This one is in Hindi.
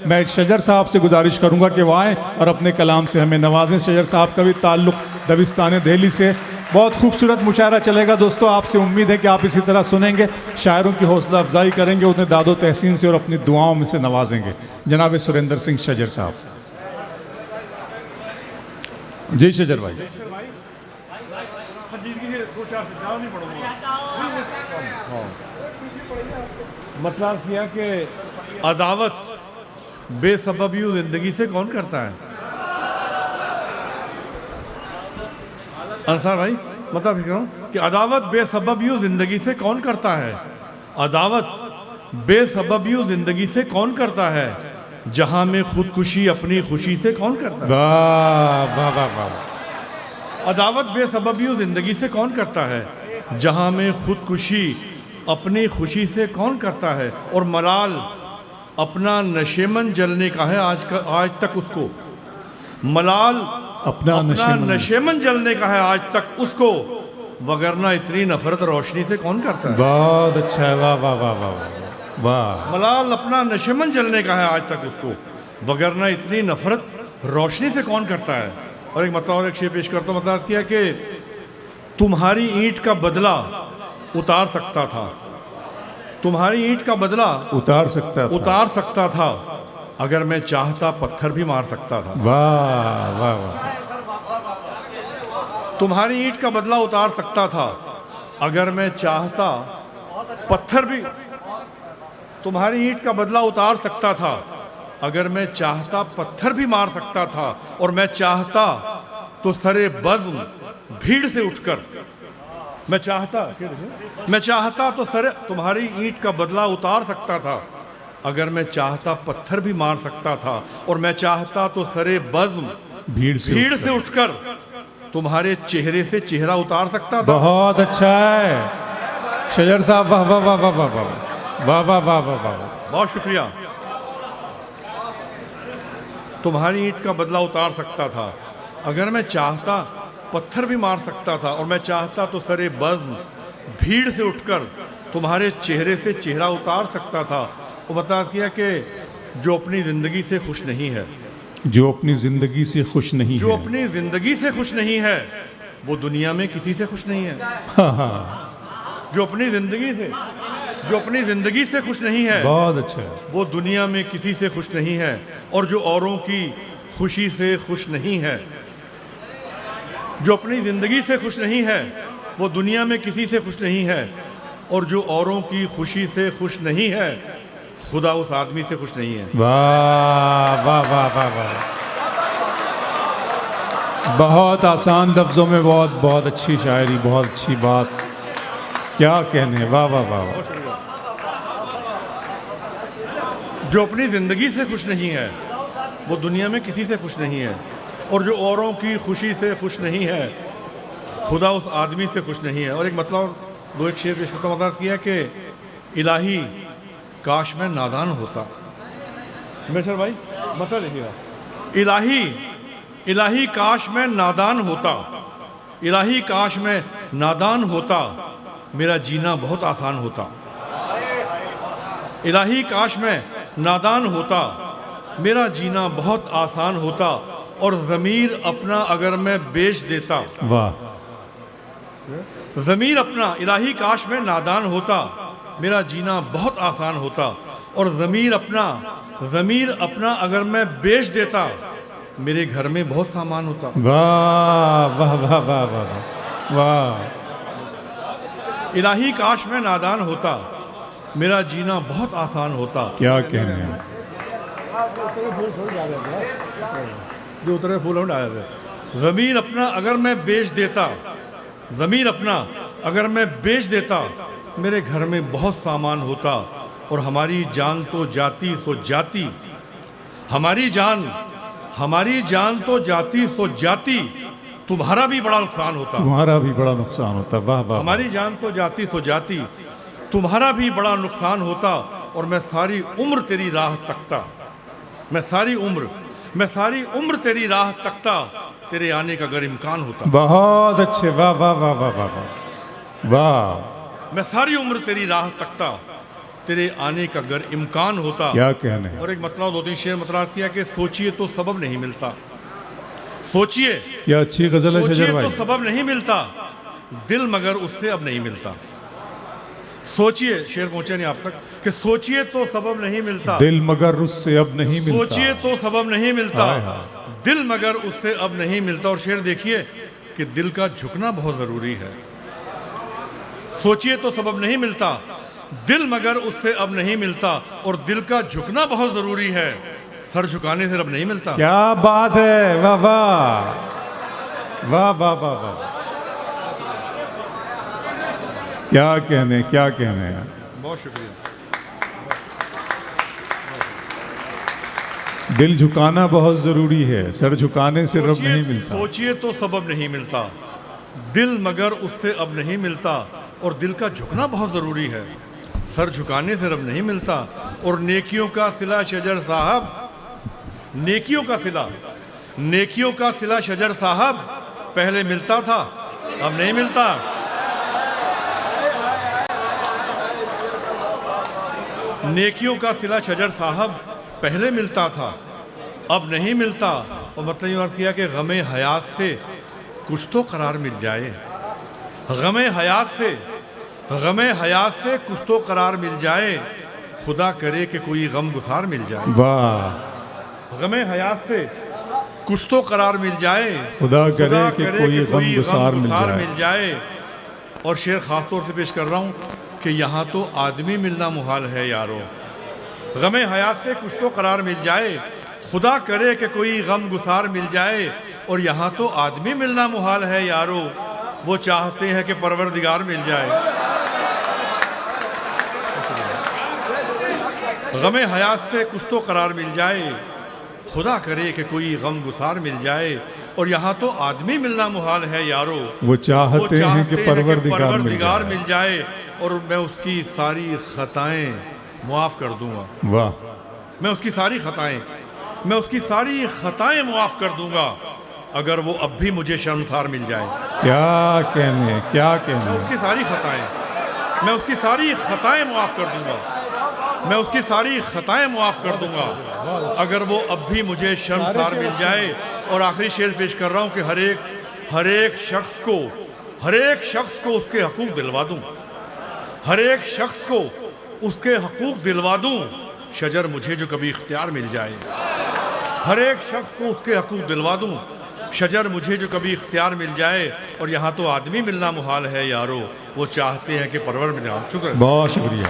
मैं शजर साहब से गुजारिश करूंगा कि वो आएँ और अपने कलाम से हमें नवाजें। शजर साहब का भी ताल्लुक़ दबिस्तान दिल्ली से। बहुत खूबसूरत मुशायरा चलेगा दोस्तों, आपसे उम्मीद है कि आप इसी तरह सुनेंगे, शायरों की हौसला अफजाई करेंगे, उन्हें दादो तहसीन से और अपनी दुआओं में से नवाजेंगे। जनाब सुरेंद्र सिंह शजर साहब। जी शजर भाई। मतलब किया कि अदावत बेसबब यूं जिंदगी से कौन करता है? अंसार भाई मतलब क्यों कि अदावत बेसबब यूं जिंदगी से कौन करता है? अदावत बेसबब यूं जिंदगी से कौन करता है? जहां में खुदकुशी अपनी खुशी से कौन करता है? वाह वाह वाह वाह। अदावत बेसबब यूं जिंदगी से कौन करता है? जहां में खुदकुशी अपनी खुशी से कौन करता है? और मलाल अपना नशेमन जलने का है आज तक उसको। मलाल अपना नशेमन जलने का है आज तक उसको, वगरना इतनी नफरत रोशनी से कौन करता है? बहुत अच्छा है। वाह वाह वाह वाह वाह। मलाल अपना नशेमन जलने का है आज तक उसको, वगरना इतनी नफरत रोशनी से कौन करता है? और एक मतलब और एक शेर पेश करता हूँ। मतलब किया कि तुम्हारी ईंट का बदला उतार सकता था, तुम्हारी ईंट का बदला उतार सकता था, अगर मैं चाहता पत्थर भी मार सकता था। वाह वाह वाह। तुम्हारी ईंट का बदला उतार सकता था, अगर मैं चाहता पत्थर भी, तुम्हारी ईंट का बदला उतार सकता था, अगर मैं चाहता पत्थर भी मार सकता था। और मैं चाहता तो सरे बज़्म भीड़ से उठकर, मैं चाहता तो सरे, तुम्हारी ईंट का बदला उतार सकता था, अगर मैं चाहता पत्थर भी मार सकता था। और मैं चाहता तो सरे बज़्म भीड़ से उठकर तुम्हारे चेहरे से चेहरा उतार सकता था। बहुत अच्छा है शजर साहब। वाह वाह वाह वाह वाह वाह वाह वाह वाह वाह। बहुत शुक्रिया। तुम्हारी ईंट का बदला उतार सकता था, अगर मैं चाहता पत्थर भी मार सकता था। और मैं चाहता तो सरे बज़्म भीड़ से उठकर तुम्हारे चेहरे से चेहरा उतार सकता था। वो बता किया कि जो अपनी ज़िंदगी से खुश नहीं है, जो अपनी ज़िंदगी से खुश नहीं जो है, अपनी ज़िंदगी से खुश नहीं है, वो दुनिया में किसी से खुश नहीं है। हाँ हाँ। जो अपनी ज़िंदगी से खुश नहीं है, बहुत अच्छा है, वो दुनिया में किसी से खुश नहीं है। और जो औरों की खुशी से खुश नहीं है, जो अपनी ज़िंदगी से खुश नहीं है, वो दुनिया में किसी से खुश नहीं है। और जो औरों की खुशी से खुश नहीं है, खुदा उस आदमी से खुश नहीं है। वाह वाह वाह वाह वाह। बहुत आसान लफ्ज़ों में बहुत बहुत अच्छी शायरी, बहुत अच्छी बात, क्या कहने। वाह वाह वाह वाह। जो अपनी ज़िंदगी से खुश नहीं है, वो दुनिया में किसी से खुश नहीं है। और जो औरों की खुशी से खुश नहीं है, खुदा उस आदमी से खुश नहीं है। और एक मतलब दो एक शेर पेश करता हूं। मतलब किया कि इलाही काश मैं नादान होता। मेशर भाई मतलब देखिएगा, इलाही काश मैं नादान होता, इलाही काश मैं नादान होता, मेरा जीना बहुत आसान होता। इलाही काश मैं नादान होता, मेरा जीना बहुत आसान होता। और ज़मीर अपना अगर मैं बेच देता, वाह। ज़मीर अपना, इलाही काश मैं नादान होता, मेरा जीना बहुत आसान होता। और ज़मीर अपना अगर मैं बेच देता, मेरे घर में बहुत सामान होता। वाह वाह वाह वाह वाह वाह। इलाही काश मैं नादान होता, मेरा जीना बहुत आसान होता। क्या कहने हैं। जो उतरे फूल हम डाले थे। ज़मीर अपना अगर मैं बेच देता, ज़मीर अपना अगर मैं बेच देता, मेरे घर में बहुत सामान होता। और हमारी जान तो जाती सो जाती, हमारी जान तो जाती सो जाती, तुम्हारा भी बड़ा नुकसान होता। तुम्हारा भी बड़ा नुकसान होता। वाह वाह। हमारी जान तो जाती सो जाती, तुम्हारा भी बड़ा नुकसान होता। और मैं सारी उम्र तेरी राह तकता, मैं सारी उम्र तेरी राह तकता, तेरे आने का अगर इम्कान होता। बहुत अच्छे। वाह वाह वाह वाह वाह वाह। मैं सारी उम्र तेरी राह तकता, तेरे आने का अगर इम्कान होता। क्या कहने। और एक मतलब 2-3 शेर मतलब किया कि सोचिए तो सबब नहीं मिलता, सोचिए क्या अच्छी गजल है सोचिए शजर तो भाई। सबब नहीं मिलता, दिल मगर उससे अब नहीं मिलता। सोचिए, शेर पहुंचे नहीं आप तक कि सोचिए तो सबब नहीं मिलता, दिल मगर उससे अब नहीं मिलता। सोचिए तो सबब नहीं मिलता, हाय हाय। दिल मगर उससे अब नहीं मिलता। और शेर देखिए कि दिल का झुकना बहुत जरूरी है। सोचिए तो सबब नहीं मिलता, दिल मगर उससे अब नहीं मिलता, और दिल का झुकना बहुत जरूरी है, सर झुकाने से अब नहीं मिलता। क्या बात है, वाह वाह वाह वाह वाह वाह। क्या कहने, क्या कहने यार। बहुत शुक्रिया। दिल झुकाना बहुत जरूरी है, सर झुकाने से रब नहीं मिलता। सोचिए तो सबब नहीं मिलता, दिल मगर उससे अब नहीं मिलता, और दिल का झुकना बहुत ज़रूरी है, सर झुकाने से रब नहीं मिलता। और नेकियों का सिला शजर साहब, नेकियों का सिला, नेकियों का सिला शजर साहब पहले मिलता था अब नहीं मिलता। नेकियों का सिला शजर साहब पहले मिलता था अब नहीं मिलता। और मतलब ये बात किया कि गमे हयात से कुछ तो करार मिल जाए, गमे हयात से, गमे हयात से कुछ तो करार मिल जाए, खुदा करे कि कोई गम गुसार मिल जाए। वाह। गमे हयात से कुछ तो करार मिल जाए, खुदा करे कि कोई गम गुसार मिल जाए। और शेर खास तौर से पेश कर रहा हूँ कि यहाँ तो आदमी मिलना मुहाल है यारो, गमे हयात से कुछ तो करार मिल जाए, खुदा करे कि कोई गम गुसार मिल जाए। और यहाँ तो आदमी मिलना मुहाल है यारो, वो चाहते हैं कि परवरदिगार मिल जाए। गमे हयात से कुछ तो करार मिल जाए, खुदा करे कि कोई गम गुसार मिल जाए। और यहाँ तो आदमी मिलना मुहाल है यारो, वो चाहते हैं कि परवरदिगार मिल जाए। और मैं उसकी सारी खताएं मुआफ़ कर दूंगा। वाह। मैं उसकी सारी खताएं, मैं उसकी सारी खताएं मुआफ़ कर दूंगा, अगर वो अब भी मुझे शर्मसार मिल जाए। क्या कहने, क्या कहने। उसकी सारी खताएं, मैं उसकी सारी खताएं मुआफ़ कर दूंगा, मैं उसकी सारी खताएं मुआफ़ कर दूंगा, अगर वो अब भी मुझे शर्मसार मिल जाए। और आखिरी शेर पेश कर रहा हूँ कि हर एक शख्स को उसके हकूक़ दिलवा दूँ, हर एक शख्स को उसके हकूक़ दिलवा दूँ, शजर मुझे जो कभी इख्तियार मिल जाए। हर एक शख्स को उसके हकूक़ दिलवा दूँ, शजर मुझे जो कभी इख्तियार मिल जाए। और यहाँ तो आदमी मिलना मुहाल है यारो, वो चाहते हैं कि परवर मिल जाए। शुक्रिया, बहुत शुक्रिया।